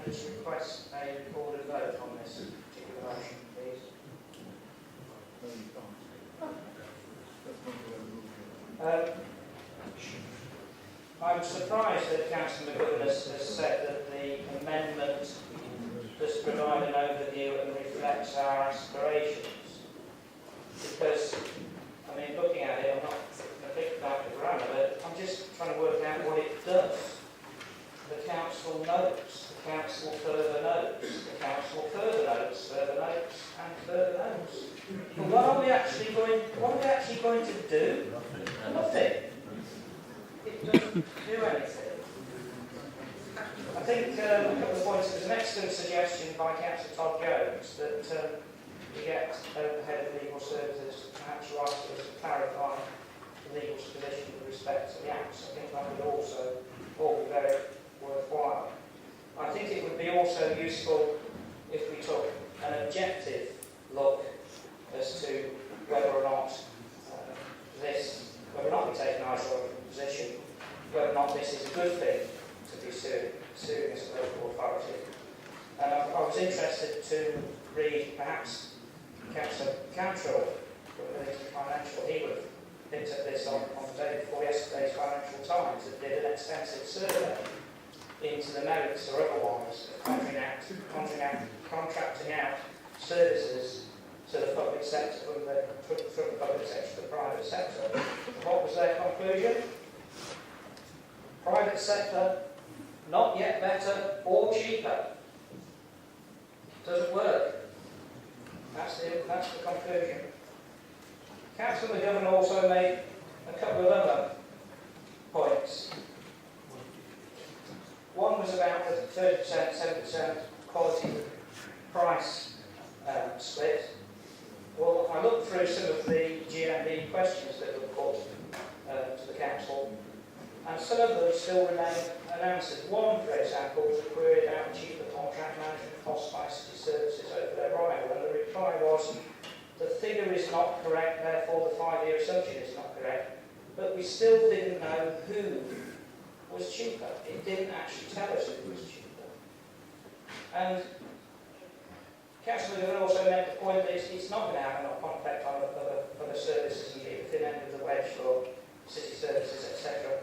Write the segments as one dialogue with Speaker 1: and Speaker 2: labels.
Speaker 1: just request a recorded vote on this particular motion, please. I'm surprised that Councillor McGovern has said that the amendment does provide an overview and reflects our aspirations. Because, I mean, looking at it, I'm not a big fan of the grammar, but I'm just trying to work out what it does. The council notes, the council further notes, the council further notes, and further notes. But what are we actually going to do? Nothing. It doesn't do anything. I think a couple of points. There's an excellent suggestion by Councillor Todd Jones that we get the head of legal services to perhaps write to us to clarify the legal position with respect to the acts. I think that would also all be very worthwhile. I think it would be also useful if we took an objective look as to whether or not whether or not we take an isolated position, whether or not this is a good thing to be suing as a local authority. And I was interested to read perhaps Councillor Cllr from the Financial. He would have picked up this on the day before yesterday's Financial Times that did an extensive survey into the merits or otherwise of contracting out services to the public sector from the public sector to the private sector. What was their conclusion? Private sector, not yet better or cheaper. Doesn't work. That's the conclusion. Councillor McGovern also made a couple of other points. One was about the 30%, 70% quality price split. Well, I looked through some of the GMB questions that were put to the council, and some of them still remain unanswered. One, for example, was a query about cheaper contract management costs by city services over their rival, and the reply was, the figure is not correct, therefore the 5-year assumption is not correct, but we still didn't know who was cheaper. It didn't actually tell us who was cheaper. And Councillor McGovern also made the point that it's not going to have a knock-on effect on other services and be at the thin end of the wedge for city services, etc.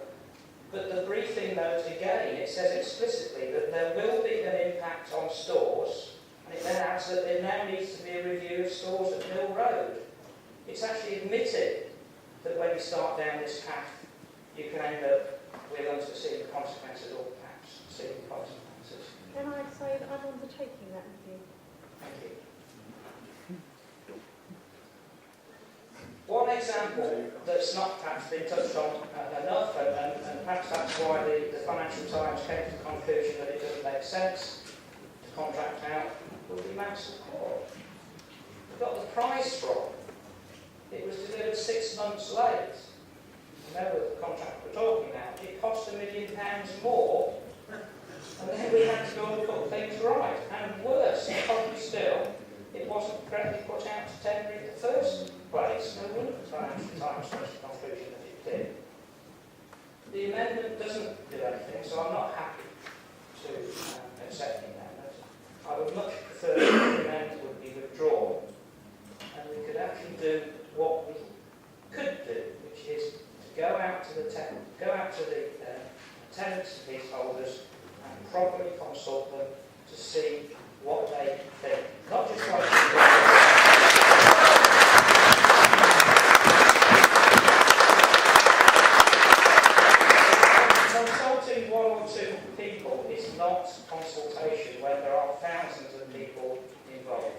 Speaker 1: But the briefing note again, it says explicitly that there will be an impact on stores, and it then adds that there now needs to be a review of stores at Mill Road. It's actually admitted that when you start down this path, you can end up with unforeseen consequences or perhaps seen consequences.
Speaker 2: Can I say that I'm undertaking that review?
Speaker 1: Thank you. One example that's not perhaps been touched on enough, and perhaps that's why the Financial Times came to the conclusion that it doesn't make sense to contract out, would be Mansell Court. We got the price wrong. It was delivered 6 months late. Remember the contract we're talking about. It cost £1 million more, and then we had to go and put things right. And worse, probably still, it wasn't correctly put out to tender in the first place. No wonder the Financial Times reached the conclusion that it did. The amendment doesn't do anything, so I'm not happy to accept the amendment. I would much prefer that the amendment would be withdrawn, and we could actually do what we could do, which is to go out to the tenants and leaseholders and properly consult them to see what they think. Not just like consulting 1 or 2 people is not consultation when there are thousands of people involved.